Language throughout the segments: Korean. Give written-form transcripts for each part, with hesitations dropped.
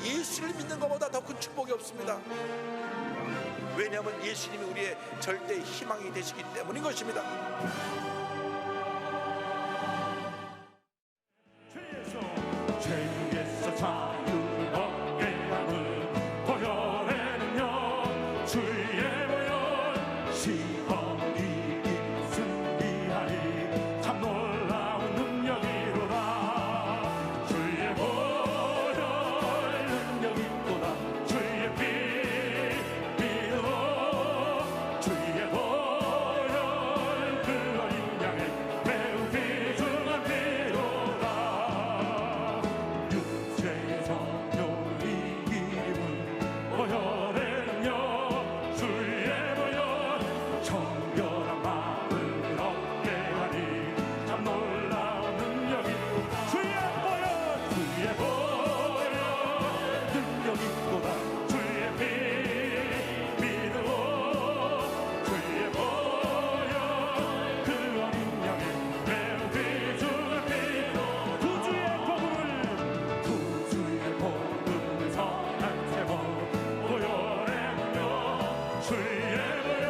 예수를 믿는 것보다 더 큰 축복이 없습니다. 왜냐하면 예수님이 우리의 절대 희망이 되시기 때문인 것입니다. 죄에서 자유를 얻게 하는 보혈의 능력, 주의 보혈 시험이 승리하리 참 놀라운 능력이로다. 주의 보혈 능력이 있도다. 주의 피 믿어 주의 보혈 그 어린 양의 매우 귀중한 피로다. 육체의 성욕이 이름은 보혈의 능력, 주의 보혈 정결한 마음을 얻게 하니 참 놀라운 능력이 주의 보혈 능력이 있도다. 주의 피 믿어 주의 보혈 그 어린 양의 매우 귀중한 피로 구주의 복음을 선한 세법 보혈의 능력, 주의 보혈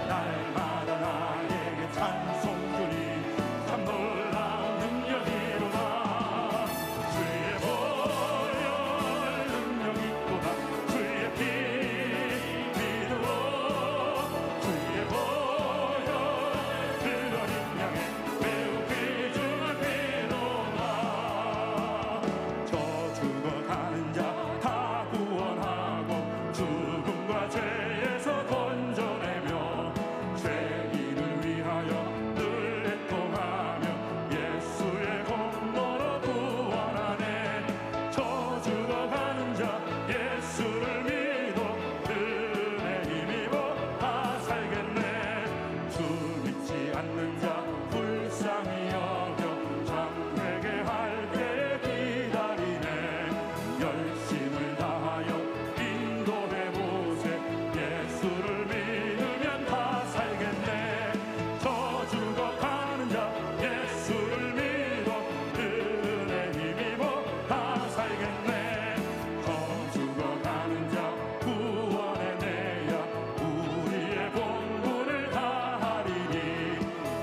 날마다 나에게 찬송 주니 참 놀라운 능력이로다. 주의 보혈 능력이 있도다. 주의 피 믿어 주의 보혈 그 어린 양의 매우 귀중한 피로다. 저 죽어가는 자 다 구원하고 죽음과 죄에서 건져내며 죄인을 위하여 늘 애통하며 예수의 공로로 구원하네. 저 죽어가는 자 예수를 믿어 그 은혜 힘입어 다 살겠네. 주 믿지 않는 자 불쌍히 여겨 참 회개할 때에 기다리네. 열심을 다하여 인도해 보세. 예수를 믿으면 다 살겠네. 저 죽어가는 자 예수를 믿어 그 은혜 힘입어 다 살겠네. 저 죽어가는 자 구원의 내야 우리의 본분을 다하리니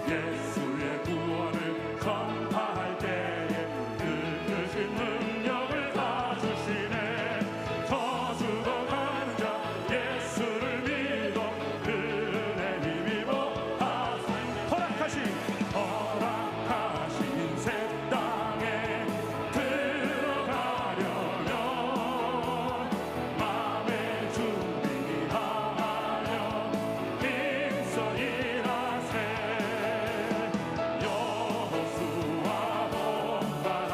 예수의 구원을 전파할 때에 그 크신 능력을 다 주시네. 저 죽어가는 자 예수를 믿어 그 은혜 힘입어 다 허락하신 새 땅에 들어가려면 마음의 준비하며 힘써 일하세. 여호수아 본받아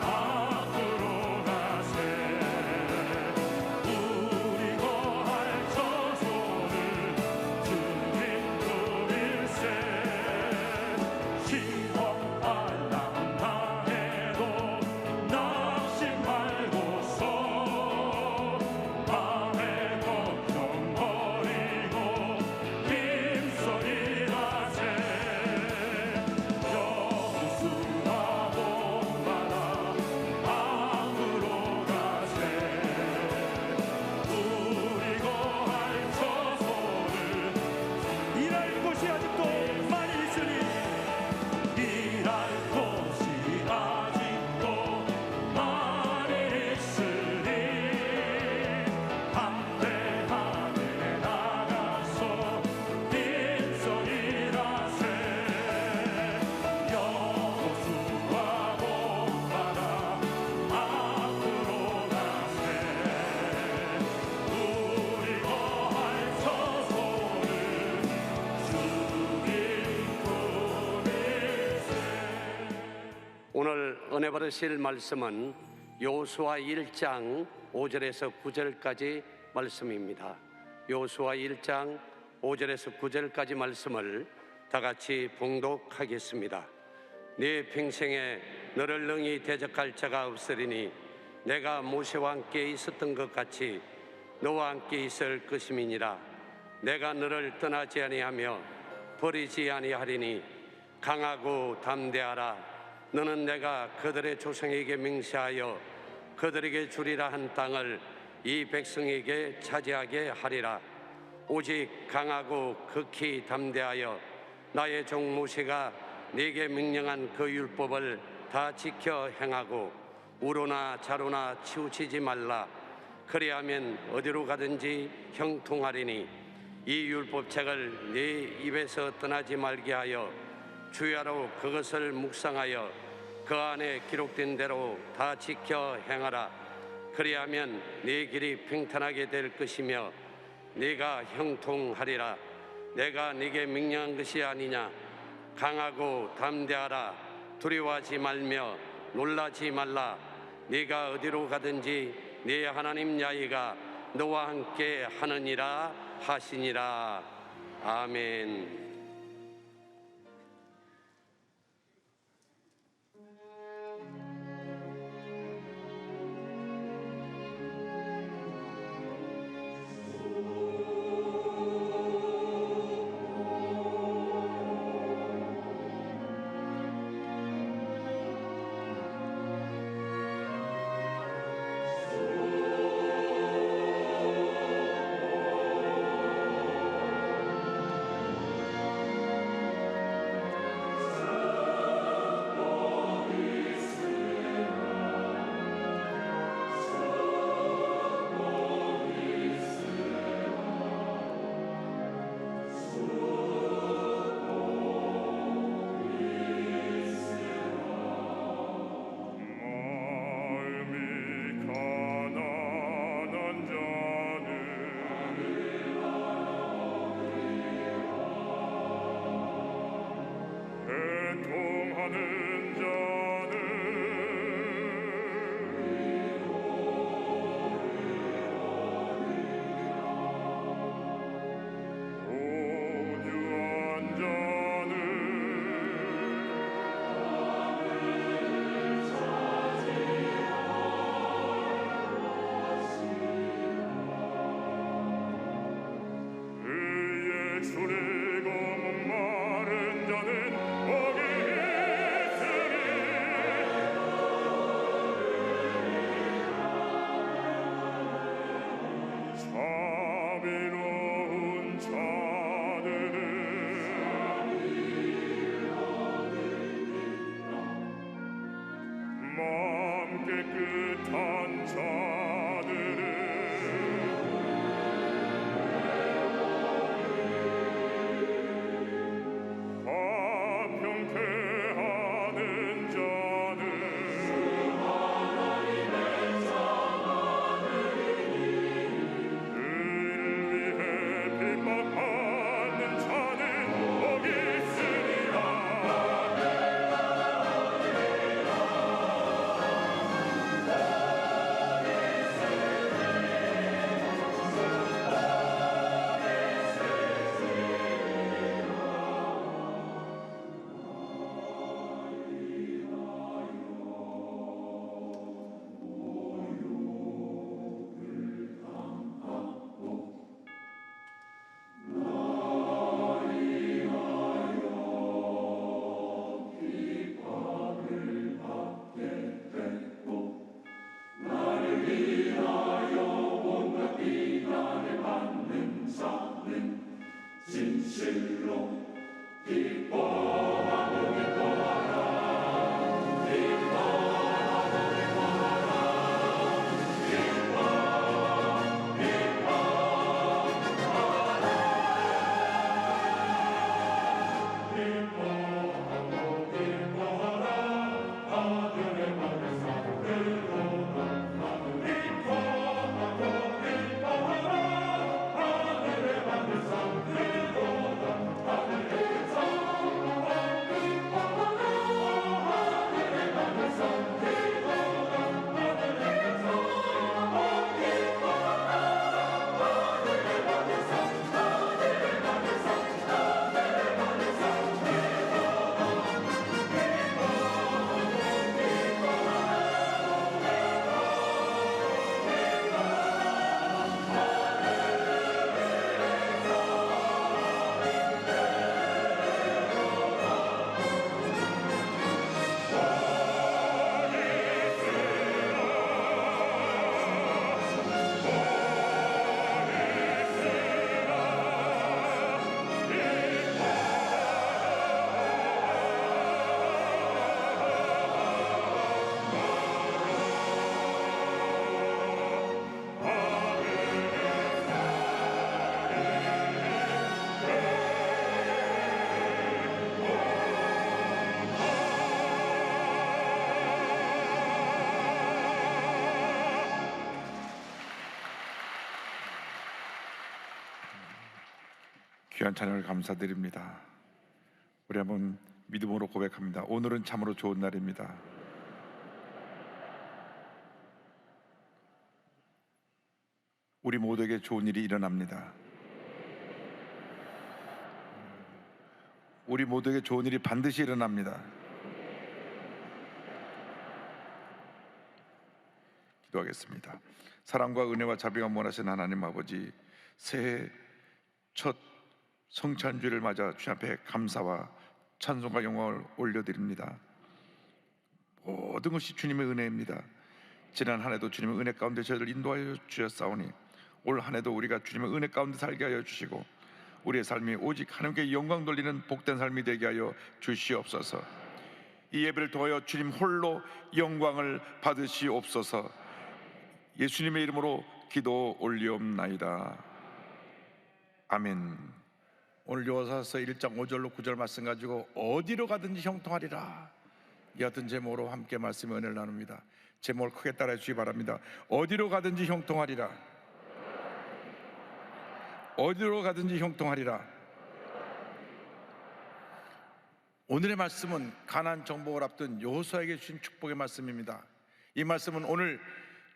앞으로 가세. 우리 거할 처소를 주님 누릴세. 시험 알람 당해도 낙심 말고서 마음의 걱정 버리고 힘써 일하세. 여호수아 본받아 앞으로 가세. 우리 거할 처소를 일할 곳이 아직도 많이 있으니 일할 곳이 아직도 많이 있으니 담대하게 나가서 힘써 일하세. 여호수아 본받아 앞으로 가세. 우리 거할 처소를 오늘 은혜 받으실 말씀은 여호수아 1장 5절에서 9절까지 말씀입니다. 여호수아 1장 5절에서 9절까지 말씀을 다 같이 봉독하겠습니다. 네 평생에 너를 능히 대적할 자가 없으리니 내가 모세와 함께 있었던 것 같이 너와 함께 있을 것임이니라. 내가 너를 떠나지 아니하며 버리지 아니하리니 강하고 담대하라. 너는 내가 그들의 조상에게 맹세하여 그들에게 주리라 한 땅을 이 백성에게 차지하게 하리라. 오직 강하고 극히 담대하여 나의 종 모세가 네게 명령한 그 율법을 다 지켜 행하고 우로나 좌로나 치우치지 말라. 그리하면 어디로 가든지 형통하리니 이 율법책을 네 입에서 떠나지 말게 하여 주야로 그것을 묵상하여 그 안에 기록된 대로 다 지켜 행하라. 그리하면 네 길이 평탄하게 될 것이며 네가 형통하리라. 내가 네게 명령한 것이 아니냐. 강하고 담대하라. 두려워하지 말며 놀라지 말라. 네가 어디로 가든지 네 하나님 야훼가 너와 함께 하느니라 하시니라. 아멘. 귀한 찬양을 감사드립니다. 우리 한번 믿음으로 고백합니다. 오늘은 참으로 좋은 날입니다. 우리 모두에게 좋은 일이 일어납니다. 우리 모두에게 좋은 일이 반드시 일어납니다. 기도하겠습니다. 사랑과 은혜와 자비가 원하신 하나님 아버지, 새해 첫 성찬주를 맞아 주님 앞에 감사와 찬송과 영광을 올려드립니다. 모든 것이 주님의 은혜입니다. 지난 한 해도 주님의 은혜 가운데 저희를 인도하여 주셨사오니 올 한 해도 우리가 주님의 은혜 가운데 살게 하여 주시고 우리의 삶이 오직 하나님께 영광 돌리는 복된 삶이 되게 하여 주시옵소서. 이 예배를 통하여 주님 홀로 영광을 받으시옵소서. 예수님의 이름으로 기도 올리옵나이다. 아멘. 오늘 요사서 1장 5절로 9절 말씀 가지고 어디로 가든지 형통하리라, 이 같은 제목으로 함께 말씀의 은혜를 나눕니다. 제목을 크게 따라해 주시기 바랍니다. 어디로 가든지 형통하리라. 어디로 가든지 형통하리라. 오늘의 말씀은 가나안 정복을 앞둔 여호수아에게 주신 축복의 말씀입니다. 이 말씀은 오늘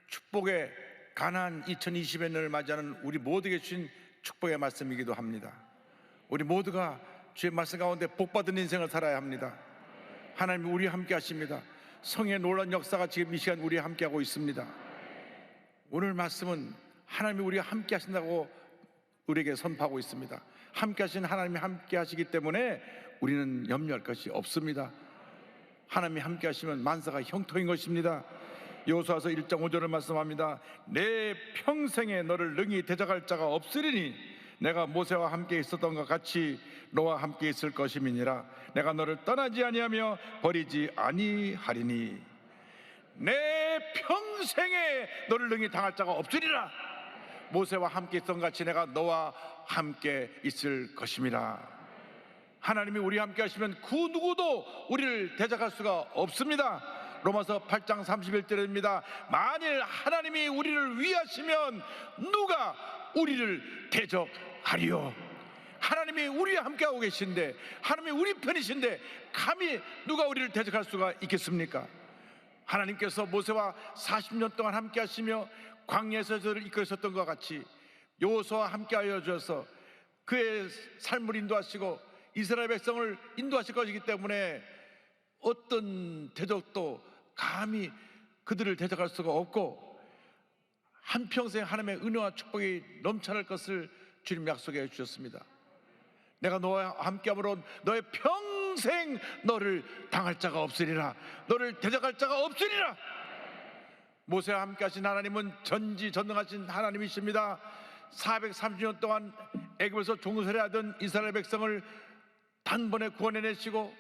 축복의 가나안 2020의 날을 맞이하는 우리 모두에게 주신 축복의 말씀이기도 합니다. 우리 모두가 주의 말씀 가운데 복받은 인생을 살아야 합니다. 하나님이 우리와 함께 하십니다. 성의 놀라운 역사가 지금 이 시간 우리와 함께 하고 있습니다. 오늘 말씀은 하나님이 우리와 함께 하신다고 우리에게 선포하고 있습니다. 함께 하신 하나님이 함께 하시기 때문에 우리는 염려할 것이 없습니다. 하나님이 함께 하시면 만사가 형통인 것입니다. 여호수아서 1장 5절을 말씀합니다. 내 평생에 너를 능히 대적할 자가 없으리니 내가 모세와 함께 있었던 것 같이 너와 함께 있을 것임이니라. 내가 너를 떠나지 아니하며 버리지 아니하리니 내 평생에 너를 능히 당할 자가 없으리라. 모세와 함께 있던 것 같이 내가 너와 함께 있을 것임이라. 하나님이 우리와 함께 하시면 그 누구도 우리를 대적할 수가 없습니다. 로마서 8장 31절입니다. 만일 하나님이 우리를 위하시면 누가 우리를 대적하리요. 하나님이 우리와 함께하고 계신데, 하나님이 우리 편이신데 감히 누가 우리를 대적할 수가 있겠습니까? 하나님께서 모세와 40년 동안 함께 하시며 광야에서 저를 이끌으셨던 것 같이 여호수아와 함께하여 주셔서 그의 삶을 인도하시고 이스라엘 백성을 인도하실 것이기 때문에 어떤 대적도 감히 그들을 대적할 수가 없고 한평생 하나님의 은혜와 축복이 넘쳐날 것을 주님 약속해 주셨습니다. 내가 너와 함께함으로 너의 평생 너를 당할 자가 없으리라. 너를 대적할 자가 없으리라. 모세와 함께 하신 하나님은 전지전능하신 하나님이십니다. 430년 동안 애굽에서 종살이하던 이스라엘 백성을 단번에 구원해내시고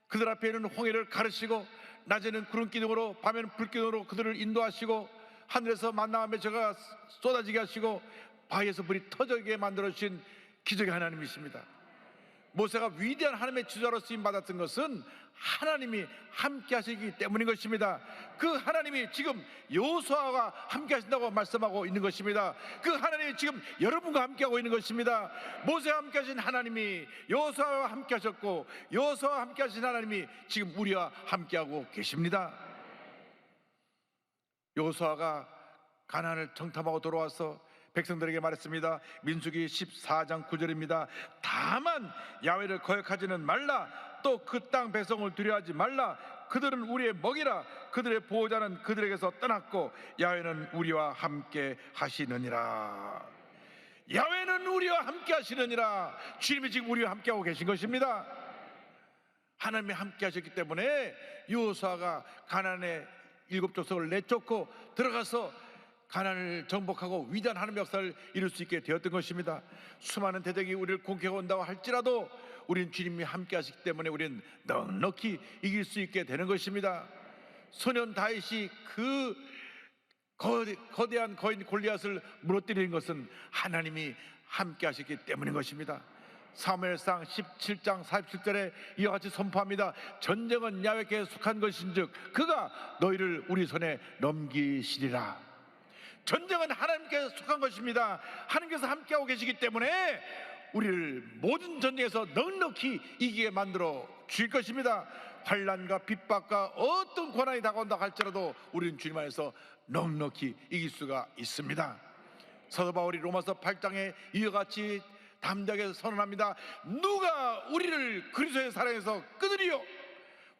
그들 앞에 있는 홍해를 가르시고 낮에는 구름 기둥으로 밤에는 불 기둥으로 그들을 인도하시고 하늘에서 만나와 메시가 쏟아지게 하시고 바위에서 불이 터지게 만들어주신 기적의 하나님이십니다. 모세가 위대한 하나님의 지도자로 쓰임받았던 것은 하나님이 함께 하시기 때문인 것입니다. 그 하나님이 지금 여호수아와 함께 하신다고 말씀하고 있는 것입니다. 그 하나님이 지금 여러분과 함께 하고 있는 것입니다. 모세와 함께 하신 하나님이 여호수아와 함께 하셨고 여호수아와 함께 하신 하나님이 지금 우리와 함께 하고 계십니다. 여호수아가 가나안을 정탐하고 돌아와서 백성들에게 말했습니다. 민수기 14장 9절입니다. 다만 야훼를 거역하지는 말라. 또 그 땅 백성을 두려워하지 말라. 그들은 우리의 먹이라. 그들의 보호자는 그들에게서 떠났고 야훼는 우리와 함께 하시느니라. 야훼는 우리와 함께 하시느니라. 주님이 지금 우리와 함께 하고 계신 것입니다. 하나님이 함께 하셨기 때문에 여호수아가 가나안의 7족속을 내쫓고 들어가서 가나안을 정복하고 위대한 하나님의 역사를 이룰 수 있게 되었던 것입니다. 수많은 대적이 우리를 공격해 온다고 할지라도 우리는 주님이 함께 하시기 때문에 우리는 넉넉히 이길 수 있게 되는 것입니다. 소년 다윗이 그 거대한 거인 골리앗을 무너뜨리는 것은 하나님이 함께 하셨기 때문인 것입니다. 사무엘상 17장 47절에 이와 같이 선포합니다. 전쟁은 야훼께 속한 것인즉 그가 너희를 우리 손에 넘기시리라. 전쟁은 하나님께 속한 것입니다. 하나님께서 함께하고 계시기 때문에 우리를 모든 전쟁에서 넉넉히 이기게 만들어 주실 것입니다. 환난과 핍박과 어떤 고난이 다가온다 할지라도 우리는 주님 안에서 넉넉히 이길 수가 있습니다. 사도 바울이 로마서 8장에 이와 같이 담대하게 선언합니다. 누가 우리를 그리스도의 사랑에서 끊으리요?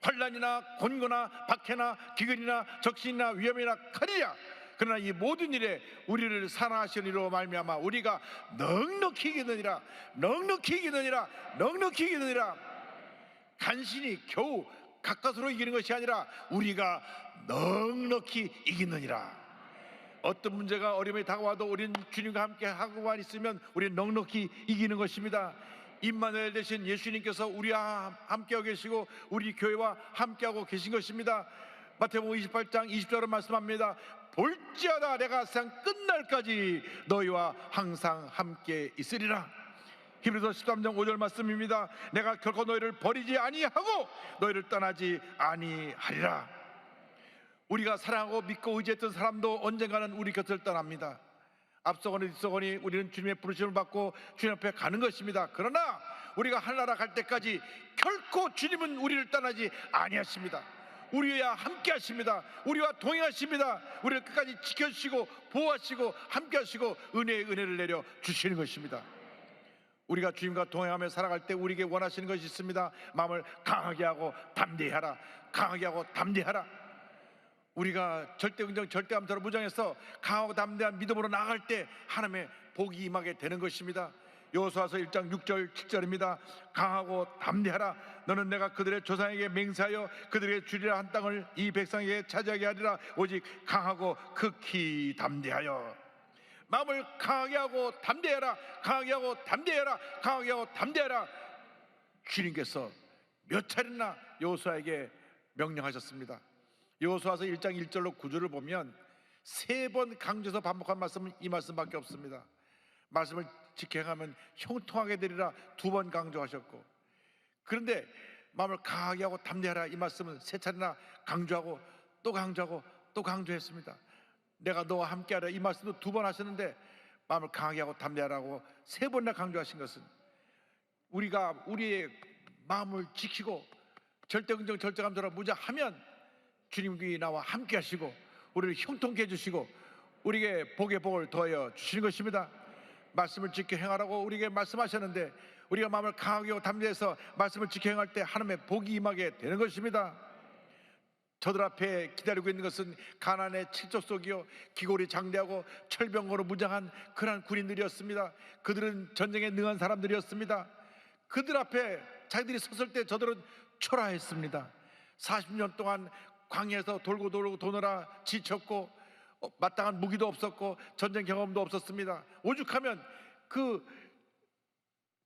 환난이나 곤고나 박해나 기근이나 적신이나 위험이나 칼이야. 그러나 이 모든 일에 우리를 사랑하시는 이로 말미암아 우리가 넉넉히 이기느니라, 넉넉히 이기느니라, 넉넉히 이기느니라. 간신히 겨우 가까스로 이기는 것이 아니라 우리가 넉넉히 이기느니라. 어떤 문제가 어려움이 다가와도 우리는 주님과 함께 하고만 있으면 우리는 넉넉히 이기는 것입니다. 임마누엘 되신 예수님께서 우리와 함께하고 계시고 우리 교회와 함께하고 계신 것입니다. 마태복음 28장 20절로 말씀합니다. 볼지어다 내가 세상 끝날까지 너희와 항상 함께 있으리라. 히브리서 13장 5절 말씀입니다. 내가 결코 너희를 버리지 아니하고 너희를 떠나지 아니하리라. 우리가 사랑하고 믿고 의지했던 사람도 언젠가는 우리 곁을 떠납니다. 앞서거니 뒤서거니 우리는 주님의 부르심을 받고 주님 앞에 가는 것입니다. 그러나 우리가 하늘나라 갈 때까지 결코 주님은 우리를 떠나지 아니하십니다. 우리와 함께 하십니다. 우리와 동행하십니다. 우리를 끝까지 지켜주시고 보호하시고 함께 하시고 은혜의 은혜를 내려 주시는 것입니다. 우리가 주님과 동행하며 살아갈 때 우리에게 원하시는 것이 있습니다. 마음을 강하게 하고 담대히 하라. 강하게 하고 담대히 하라. 우리가 절대긍정 절대감사로 무장해서 강하고 담대한 믿음으로 나아갈 때 하나님의 복이 임하게 되는 것입니다. 여호수아서 1장 6절 7절입니다. 강하고 담대하라. 너는 내가 그들의 조상에게 맹세하여 그들에게 주리라 한 땅을 이 백성에게 차지하게 하리라. 오직 강하고 극히 담대하여. 마음을 강하게 하고 담대해라. 강하게 하고 담대해라. 강하게 하고 담대해라. 주님께서 몇 차례나 여호수아에게 명령하셨습니다. 여호수아서 1장 1절로 9절을 보면 3번 강조해서 반복한 말씀은 이 말씀밖에 없습니다. 말씀을 지켜 행하면 형통하게 되리라 2번 강조하셨고, 그런데 마음을 강하게 하고 담대하라 이 말씀은 3차례나 강조하고 또 강조하고 또 강조했습니다. 내가 너와 함께하라 이 말씀도 2번 하셨는데 마음을 강하게 하고 담대하라고 3번이나 강조하신 것은 우리가 우리의 마음을 지키고 절대긍정 절대감사로 무장하면 주님이 나와 함께 하시고 우리를 형통케 해주시고 우리에게 복의 복을 더하여 주시는 것입니다. 말씀을 지켜 행하라고 우리에게 말씀하셨는데 우리가 마음을 강하게 하고 담대해서 말씀을 지켜 행할 때 하나님의 복이 임하게 되는 것입니다. 저들 앞에 기다리고 있는 것은 가난의 칠족 속이요 기골이 장대하고 철병거로 무장한 그러한 군인들이었습니다. 그들은 전쟁에 능한 사람들이었습니다. 그들 앞에 자기들이 섰을 때 저들은 초라했습니다. 40년 동안 광야에서 돌고 도느라 지쳤고 마땅한 무기도 없었고 전쟁 경험도 없었습니다. 오죽하면 그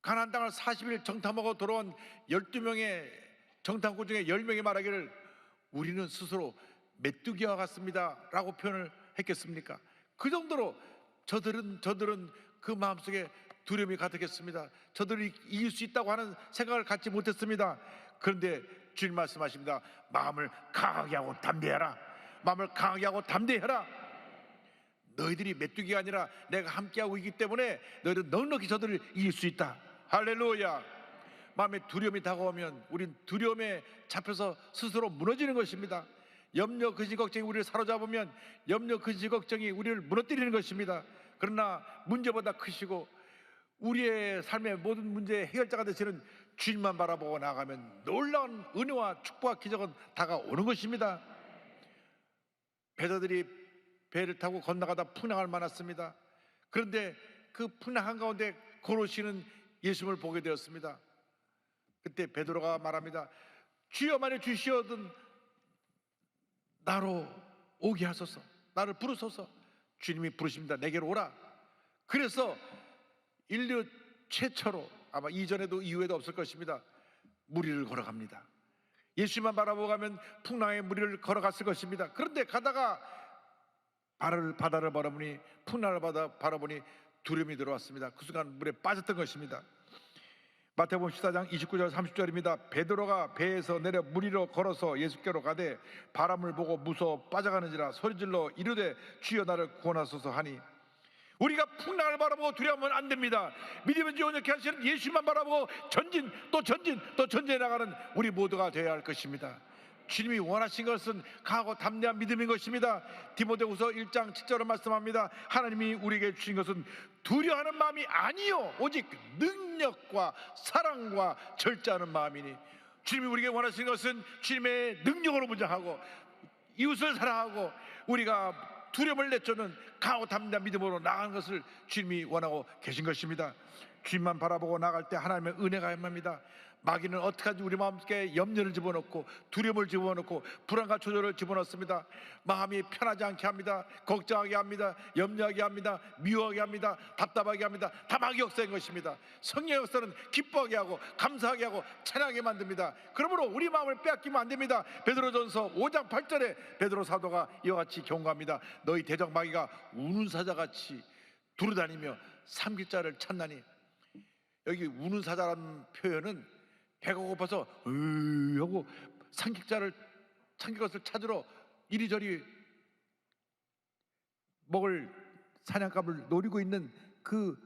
가나안 땅을 40일 정탐하고 돌아온 12명의 정탐꾼 중에 10명이 말하기를 우리는 스스로 메뚜기와 같습니다 라고 표현을 했겠습니까? 그 정도로 저들은 그 마음속에 두려움이 가득했습니다. 저들이 이길 수 있다고 하는 생각을 갖지 못했습니다. 그런데 주님 말씀하십니다. 마음을 강하게 하고 담대해라. 마음을 강하게 하고 담대해라. 너희들이 메뚜기가 아니라 내가 함께하고 있기 때문에 너희들은 넉넉히 저들을 이길 수 있다. 할렐루야. 마음에 두려움이 다가오면 우린 두려움에 잡혀서 스스로 무너지는 것입니다. 염려, 근심, 걱정이 우리를 사로잡으면 염려, 근심, 걱정이 우리를 무너뜨리는 것입니다. 그러나 문제보다 크시고 우리의 삶의 모든 문제의 해결자가 되시는 주님만 바라보고 나아가면 놀라운 은혜와 축복과 기적은 다가오는 것입니다. 배도들이 배를 타고 건너가다 풍랑을 만났습니다. 그런데 그 풍랑 한가운데 걸어오시는 예수님을 보게 되었습니다. 그때 베드로가 말합니다. 주여 만일 주시어든 나로 오게 하소서. 나를 부르소서. 주님이 부르십니다. 내게로 오라. 그래서 인류 최초로 아마 이전에도 이후에도 없을 것입니다. 무리를 걸어갑니다. 예수만 바라보고 가면 풍랑의 무리를 걸어갔을 것입니다. 그런데 가다가 바다를 바라보니 풍랑을 바라보니 두려움이 들어왔습니다. 그 순간 물에 빠졌던 것입니다. 마태복음 14장 29절 30절입니다. 베드로가 배에서 내려 물 위로 걸어서 예수께로 가되 바람을 보고 무서워 빠져가는지라 소리질러 이르되 주여 나를 구원하소서 하니 우리가 풍랑을 바라보고 두려워하면 안 됩니다. 믿음을 온전케 하시는 예수만 바라보고 전진 또 전진 또 전진해 나가는 우리 모두가 되어야 할 것입니다. 주님이 원하신 것은 강하고 담대한 믿음인 것입니다. 디모데후서 1장 7절을 말씀합니다. 하나님이 우리에게 주신 것은 두려워하는 마음이 아니요 오직 능력과 사랑과 절제하는 마음이니, 주님이 우리에게 원하시는 것은 주님의 능력으로 무장하고 이웃을 사랑하고 우리가 두려움을 내쫓는 강하고 담대한 믿음으로 나아가는 것을 주님이 원하고 계신 것입니다. 주님만 바라보고 나갈 때 하나님의 은혜가 임합니다. 마귀는 어떻게든지 우리 마음속에 염려를 집어넣고 두려움을 집어넣고 불안과 조절을 집어넣습니다. 마음이 편하지 않게 합니다. 걱정하게 합니다. 염려하게 합니다. 미워하게 합니다. 답답하게 합니다. 다 마귀 역사인 것입니다. 성령의 역사는 기뻐하게 하고 감사하게 하고 찬양하게 만듭니다. 그러므로 우리 마음을 빼앗기면 안 됩니다. 베드로전서 5장 8절에 베드로 사도가 이와 같이 경고합니다. 너희 대적 마귀가 우는 사자같이 두루다니며 삼킬 자를 찾나니. 여기 우는 사자라는 표현은 배가 고파서 하고 삼킬 것을 찾으러 이리저리 먹을 사냥감을 노리고 있는 그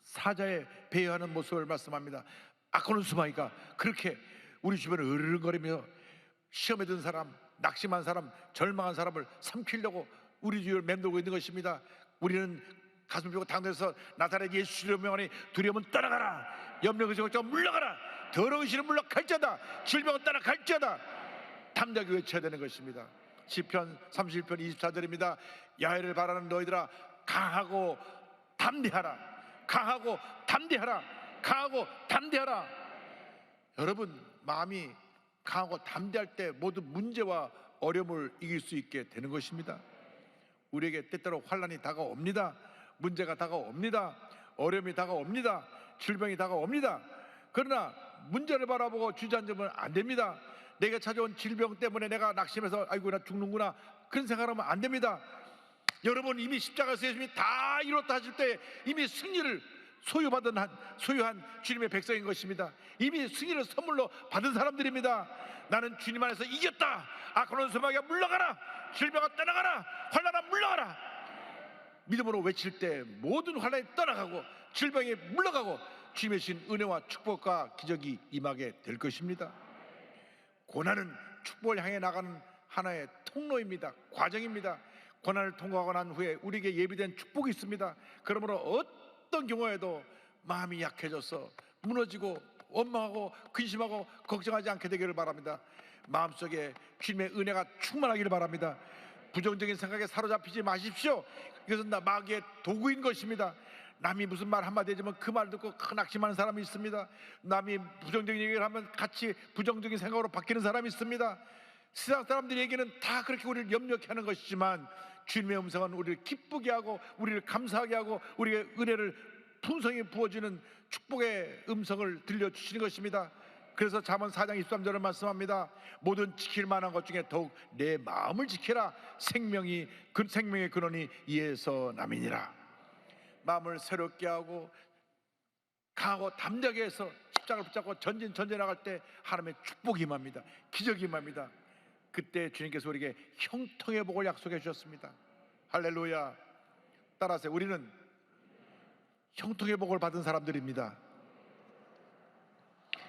사자의 배회하는 모습을 말씀합니다. 아코는 수마이가 그렇게 우리 주변을 으르렁거리며 시험에 든 사람, 낙심한 사람, 절망한 사람을 삼키려고 우리 주위를 맴돌고 있는 것입니다. 우리는 가슴 펴고 당대에서 나사렛 예수를 명하니 두려움은 떠나가라, 염려 근심 걱정 물러가라, 더러운 신은 물러갈지어다, 질병은 떠나갈지어다, 담대하게 외쳐야 되는 것입니다. 시편 31편 24절입니다. 야훼를 바라는 너희들아 강하고 담대하라, 강하고 담대하라, 강하고 담대하라. 여러분, 마음이 강하고 담대할 때 모든 문제와 어려움을 이길 수 있게 되는 것입니다. 우리에게 때때로 환난이 다가옵니다. 문제가 다가옵니다. 어려움이 다가옵니다. 질병이 다가옵니다. 그러나 문제를 바라보고 주저앉으면 안 됩니다. 내가 찾아온 질병 때문에 내가 낙심해서 아이고 나 죽는구나 그런 생각하면 안 됩니다. 여러분, 이미 십자가에서 예수님이 다 이뤘다 하실 때 이미 승리를 소유한 주님의 백성인 것입니다. 이미 승리를 선물로 받은 사람들입니다. 나는 주님 안에서 이겼다. 아코는 소마가 물러가라, 질병아 떠나가라, 환난아 물러가라. 믿음으로 외칠 때 모든 환난이 떠나가고 질병이 물러가고 주님의 신 은혜와 축복과 기적이 임하게 될 것입니다. 고난은 축복을 향해 나가는 하나의 통로입니다. 과정입니다. 고난을 통과하고 난 후에 우리에게 예비된 축복이 있습니다. 그러므로 어떤 경우에도 마음이 약해져서 무너지고 원망하고 근심하고 걱정하지 않게 되기를 바랍니다. 마음속에 주님의 은혜가 충만하기를 바랍니다. 부정적인 생각에 사로잡히지 마십시오. 이것은 마귀의 도구인 것입니다. 남이 무슨 말 한마디 해주면 그 말 듣고 낙심하는 사람이 있습니다. 남이 부정적인 얘기를 하면 같이 부정적인 생각으로 바뀌는 사람이 있습니다. 세상 사람들의 얘기는 다 그렇게 우리를 염려케 하는 것이지만 주님의 음성은 우리를 기쁘게 하고 우리를 감사하게 하고 우리의 은혜를 풍성히 부어주는 축복의 음성을 들려주시는 것입니다. 그래서 잠언 4장 23절을 말씀합니다. 모든 지킬 만한 것 중에 더욱 내 마음을 지켜라. 생명의 근원이 이에서 남이니라. 마음을 새롭게 하고 강하고 담대하게 해서 십자가를 붙잡고 전진해 나갈 때 하나님의 축복이 임합니다. 기적이 임합니다. 그때 주님께서 우리에게 형통의 복을 약속해 주셨습니다. 할렐루야. 따라하세요. 우리는 형통의 복을 받은 사람들입니다.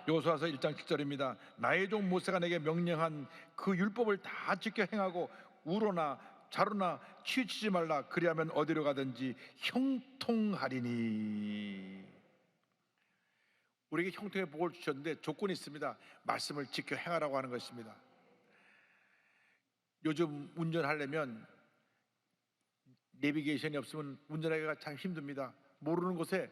여호수아서 1장 7절입니다. 나의 종 모세가 내게 명령한 그 율법을 다 지켜 행하고 우로나 자로나 치우치지 말라. 그리하면 어디로 가든지 형통하리니. 우리에게 형통의 복을 주셨는데 조건이 있습니다. 말씀을 지켜 행하라고 하는 것입니다. 요즘 운전하려면 내비게이션이 없으면 운전하기가 참 힘듭니다. 모르는 곳에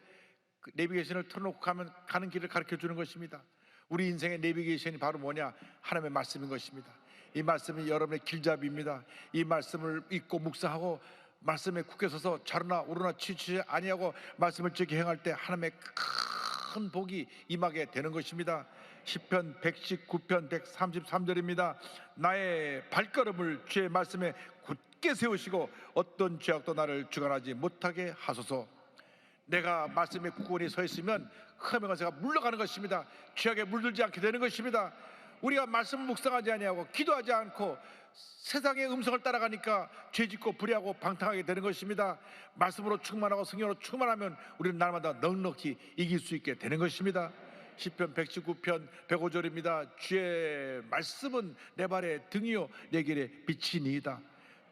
내비게이션을 틀어놓고 가는 길을 가르쳐 주는 것입니다. 우리 인생의 내비게이션이 바로 뭐냐? 하나님의 말씀인 것입니다. 이 말씀이 여러분의 길잡이입니다. 이 말씀을 읽고 묵상하고 말씀에 굳게 서서 좌로나 우로나 치우치지 아니하고 말씀을 지켜 행할 때 하나님의 큰 복이 임하게 되는 것입니다. 시편 119편 133절입니다. 나의 발걸음을 주의 말씀에 굳게 세우시고 어떤 죄악도 나를 주관하지 못하게 하소서. 내가 말씀에 굳건히 서 있으면 흑암의 권세가 물러가는 것입니다. 죄악에 물들지 않게 되는 것입니다. 우리가 말씀을 묵상하지 아니하고 기도하지 않고 세상의 음성을 따라가니까 죄짓고 불의하고 방탕하게 되는 것입니다. 말씀으로 충만하고 성령으로 충만하면 우리는 날마다 넉넉히 이길 수 있게 되는 것입니다. 시편 119편 105절입니다. 주의 말씀은 내 발의 등이요 내 길에 빛이니이다.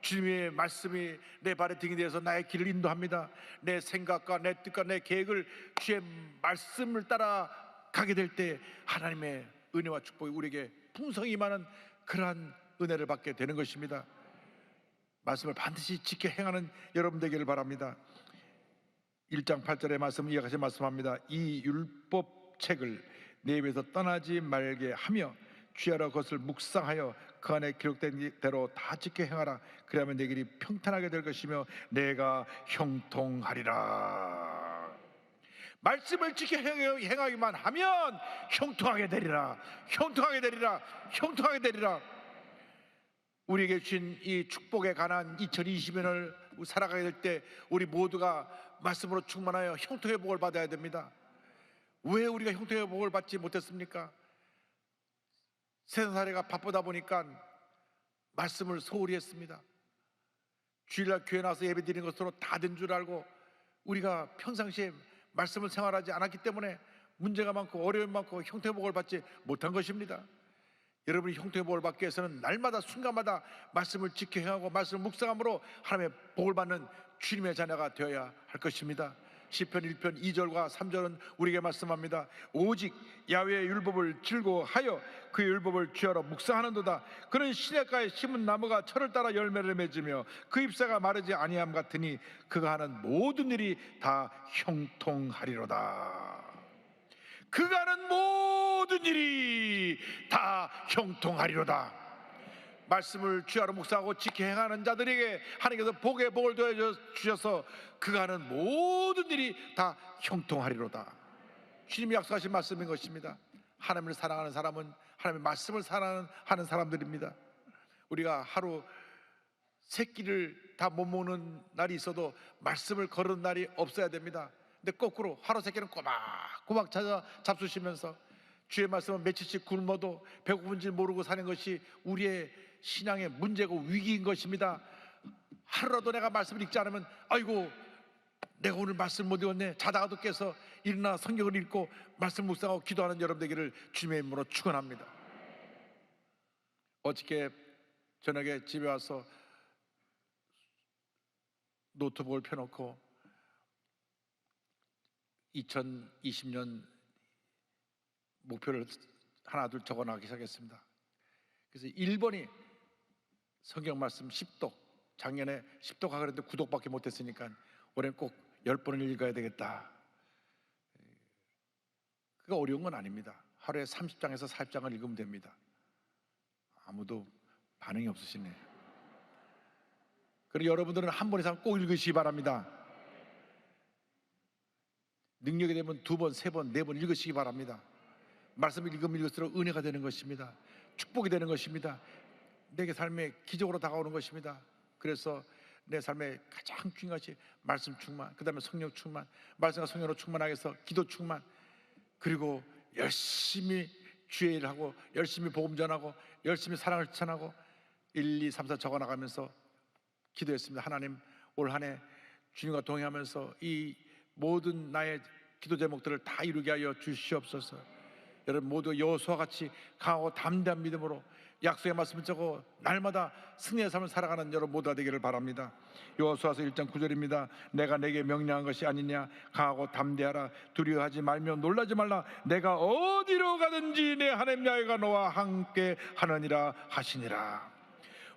주님의 말씀이 내 발의 등이 되어서 나의 길을 인도합니다. 내 생각과 내 뜻과 내 계획을 주의 말씀을 따라 가게 될 때 하나님의 은혜와 축복이 우리에게 풍성히 임하는 그러한 은혜를 받게 되는 것입니다. 말씀을 반드시 지켜 행하는 여러분 되기를 바랍니다. 1장 8절의 말씀은 이와 같이 말씀합니다. 이 율법책을 내 입에서 떠나지 말게 하며 주야로 그것을 묵상하여 그 안에 기록된 대로 다 지켜 행하라. 그러면 내 길이 평탄하게 될 것이며 내가 형통하리라. 말씀을 지켜 행하기만 하면 형통하게 되리라. 형통하게 되리라. 형통하게 되리라. 우리에게 주신 이 축복에 관한 2020년을 살아가게 될 때 우리 모두가 말씀으로 충만하여 형통의 복을 받아야 됩니다. 왜 우리가 형통의 복을 받지 못했습니까? 세상살이가 바쁘다 보니까 말씀을 소홀히 했습니다. 주일날 교회 나와서 예배 드리는 것으로 다 된 줄 알고 우리가 평상시에 말씀을 생활하지 않았기 때문에 문제가 많고 어려움이 많고 형통의 복을 받지 못한 것입니다. 여러분이 형통의 복을 받기 위해서는 날마다 순간마다 말씀을 지켜 행하고 말씀을 묵상함으로 하나님의 복을 받는 주님의 자녀가 되어야 할 것입니다. 시편 1편 2절과 3절은 우리에게 말씀합니다. 오직 야훼의 율법을 즐거워하여 그의 율법을 주야로 묵상하는도다. 그는 시냇가에 심은 나무가 철을 따라 열매를 맺으며 그 잎사가 마르지 아니함 같으니 그가 하는 모든 일이 다 형통하리로다. 그가 하는 모든 일이 다 형통하리로다. 말씀을 주야로 묵상하고 지켜 행하는 자들에게 하나님께서 복의 복을 더해 주셔서 그가 하는 모든 일이 다 형통하리로다. 주님이 약속하신 말씀인 것입니다. 하나님을 사랑하는 사람은 하나님의 말씀을 사랑하는 사람들입니다. 우리가 하루 세 끼를 다 못 먹는 날이 있어도 말씀을 거르는 날이 없어야 됩니다. 근데 거꾸로 하루 세 끼는 꼬박꼬박 찾아 잡수시면서 주의 말씀은 며칠씩 굶어도 배고픈지 모르고 사는 것이 우리의 신앙의 문제고 위기인 것입니다. 하루라도 내가 말씀을 읽지 않으면 아이고 내가 오늘 말씀 못 읽었네. 자다가도 깨서 일어나 성경을 읽고 말씀 묵상하고 기도하는 여러분 되기를 주님의 이름으로 축원합니다. 어저께 저녁에 집에 와서 노트북을 펴놓고 2020년 목표를 하나 둘 적어나가기 시작했습니다. 그래서 1번이 성경 말씀 10독. 작년에 10독 하기로 했는데 9독밖에 못했으니까 올해는 꼭 10번을 읽어야 되겠다. 그거 어려운 건 아닙니다. 하루에 30장에서 40장을 읽으면 됩니다. 아무도 반응이 없으시네. 그리고 여러분들은 한 번 이상 꼭 읽으시기 바랍니다. 능력이 되면 2번, 3번, 4번 읽으시기 바랍니다. 말씀을 읽으면 읽을수록 은혜가 되는 것입니다. 축복이 되는 것입니다. 내게 삶에 기적으로 다가오는 것입니다. 그래서 내 삶에 가장 중요한 것이 말씀 충만, 그 다음에 성령 충만, 말씀과 성령으로 충만하게 해서 기도 충만, 그리고 열심히 주의 일을 하고 열심히 복음 전하고 열심히 사랑을 전하고 1, 2, 3, 4 적어나가면서 기도했습니다. 하나님, 올 한 해 주님과 동행하면서 이 모든 나의 기도 제목들을 다 이루게 하여 주시옵소서. 여러분 모두 여호수아와 같이 강하고 담대한 믿음으로 약속의 말씀을 적어 날마다 승리의 삶을 살아가는 여러분 모두가 되기를 바랍니다. 여호수아서 1장 9절입니다. 내가 내게 명령한 것이 아니냐. 강하고 담대하라. 두려워하지 말며 놀라지 말라. 내가 어디로 가든지 내 하나님 야훼가 너와 함께 하느니라 하시니라.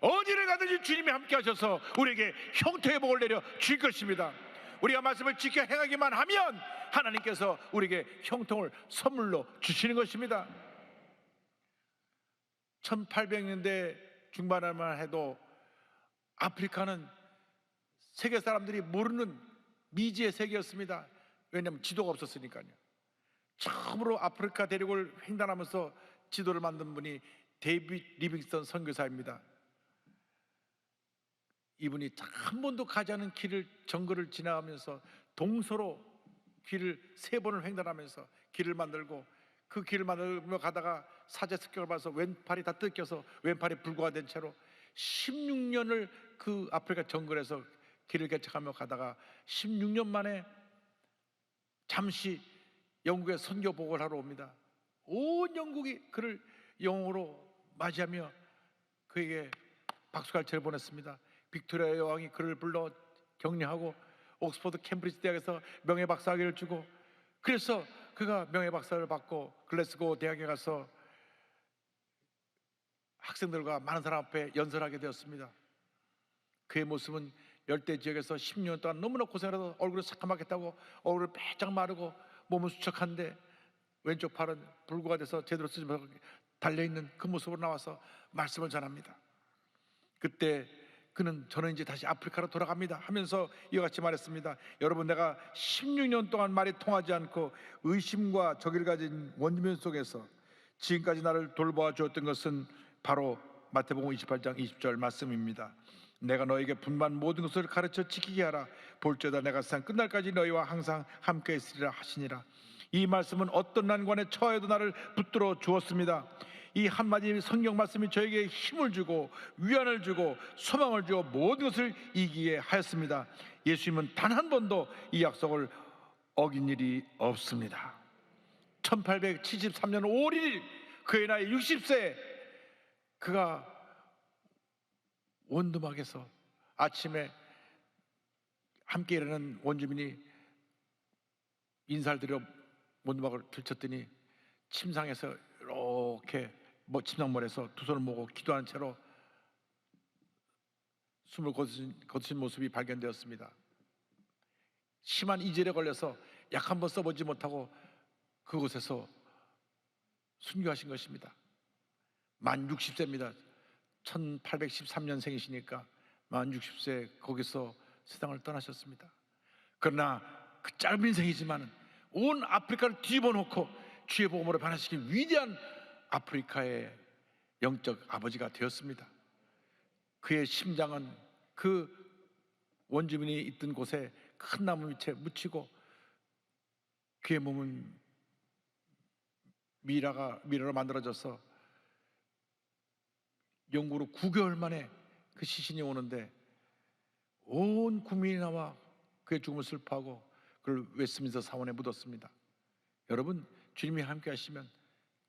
어디를 가든지 주님이 함께 하셔서 우리에게 형통의 복을 내려 주실 것입니다. 우리가 말씀을 지켜 행하기만 하면 하나님께서 우리에게 형통을 선물로 주시는 것입니다. 1800년대 중반에만 해도 아프리카는 세계 사람들이 모르는 미지의 세계였습니다. 왜냐하면 지도가 없었으니까요. 처음으로 아프리카 대륙을 횡단하면서 지도를 만든 분이 데이빗 리빙스턴 선교사입니다. 이분이 한 번도 가지 않은 길을 정글을 지나가면서 동서로 길을 3번을 횡단하면서 길을 만들고 그 길을 만들며 가다가 사제 습격을 받아서 왼팔이 다 뜯겨서 왼팔이 불구가 된 채로 16년을 그 아프리카 정글에서 길을 개척하며 가다가 16년 만에 잠시 영국에 선교 보고를 하러 옵니다. 온 영국이 그를 영웅으로 맞이하며 그에게 박수갈채를 보냈습니다. 빅토리아 여왕이 그를 불러 격려하고 옥스퍼드 캠브리지 대학에서 명예박사학위를 주고, 그래서 그가 명예박사를 받고 글래스고 대학에 가서 학생들과 많은 사람 앞에 연설하게 되었습니다. 그의 모습은 열대 지역에서 10년 동안 너무나 고생해서 얼굴이 새까맣게 타고 얼굴이 빼짝 마르고 몸은 수척한데 왼쪽 팔은 불구가 돼서 제대로 쓰지 못하고 달려있는 그 모습으로 나와서 말씀을 전합니다. 그때 그는 저는 이제 다시 아프리카로 돌아갑니다 하면서 이와 같이 말했습니다. 여러분, 내가 16년 동안 말이 통하지 않고 의심과 적의를 가진 원주민 속에서 지금까지 나를 돌보아 주었던 것은 바로 마태복음 28장 20절 말씀입니다. 내가 너에게 분반 모든 것을 가르쳐 지키게 하라. 볼지어다 내가 세상 끝날까지 너희와 항상 함께 있으리라 하시니라. 이 말씀은 어떤 난관에 처해도 나를 붙들어 주었습니다. 이 한마디 성경 말씀이 저에게 힘을 주고 위안을 주고 소망을 주어 모든 것을 이기게 하였습니다. 예수님은 단 한 번도 이 약속을 어긴 일이 없습니다. 1873년 5월 1일 그의 나이 60세, 그가 원두막에서 아침에 함께 일하는 원주민이 인사를 드려 원두막을 들쳤더니 침상에서 이렇게 침상머리에서 두 손을 모으고 기도하는 채로 숨을 거두신 모습이 발견되었습니다. 심한 이절에 걸려서 약 한 번 써보지 못하고 그곳에서 순교하신 것입니다. 만 60세입니다. 1813년생이시니까 만 60세 거기서 세상을 떠나셨습니다. 그러나 그 짧은 인생이지만 온 아프리카를 뒤집어 놓고 주의 복음으로 변화시킨 위대한 아프리카의 영적 아버지가 되었습니다. 그의 심장은 그 원주민이 있던 곳에 큰 나무 밑에 묻히고 그의 몸은 미라로 만들어져서 영구로 9개월 만에 그 시신이 오는데 온 국민이 나와 그의 죽음을 슬퍼하고 그를 웨스트민스터 사원에 묻었습니다. 여러분, 주님이 함께 하시면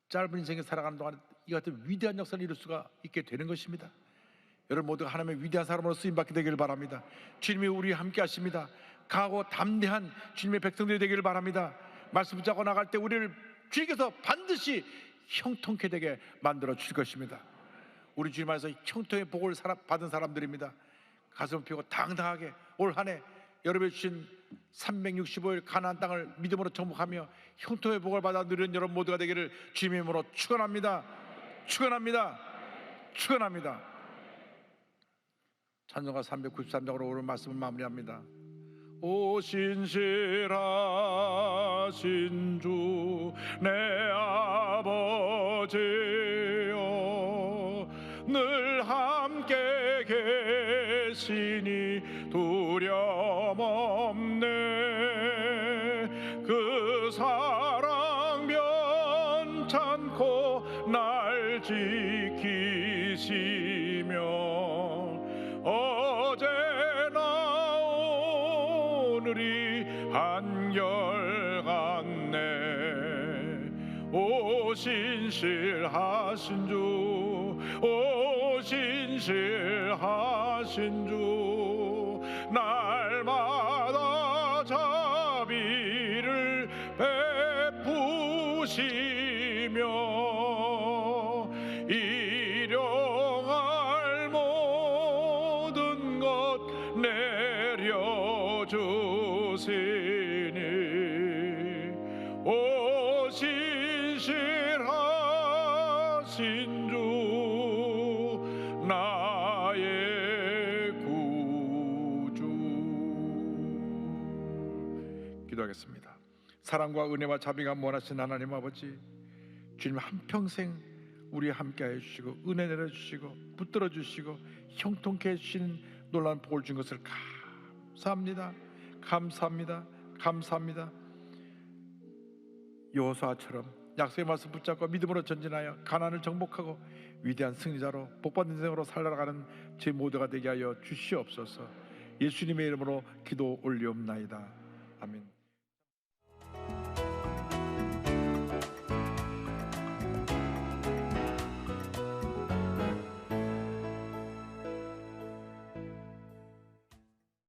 짧은 인생에 살아가는 동안 이 같은 위대한 역사를 이룰 수가 있게 되는 것입니다. 여러분 모두가 하나님의 위대한 사람으로 쓰임받게 되기를 바랍니다. 주님이 우리와 함께 하십니다. 강하고 담대한 주님의 백성들이 되기를 바랍니다. 말씀 붙잡고 나갈 때 우리를 주님께서 반드시 형통케 되게 만들어 주실 것입니다. 우리 주님 안에서 형통의 복을 받은 사람들입니다. 가슴을 펴고 당당하게 올 한 해 여러분이 주신 365일 가나안 땅을 믿음으로 정복하며 형통의 복을 받아 누리는 여러분 모두가 되기를 주님의 이름으로 축원합니다. 축원합니다. 축원합니다. 찬송가 393장으로 오늘 말씀을 마무리합니다. 오 신실하신 주 내 아버지여, 늘 함께 계시니 두려움 없네. 그 사랑 변찮고 날 지키시며 어제나 오늘이 한결같네. 오 신실하신 주, 오 신실하신 주, 날마다 자비를 베푸시며 일용할 모든 것 내려주시니 오 신실하신 주 나의 구주. 기도하겠습니다. 사랑과 은혜와 자비가 무한하신 하나님 아버지, 주님 한평생 우리 함께하여 주시고 은혜 내려주시고 붙들어 주시고 형통케 해주시는 놀라운 복을 준 것을 감사합니다. 감사합니다. 감사합니다. 여호수아처럼 약속의 말씀 붙잡고 믿음으로 전진하여 가나안을 정복하고 위대한 승리자로 복받은 인생으로 살아가는 제 모두가 되게 하여 주시옵소서. 예수님의 이름으로 기도 올리옵나이다.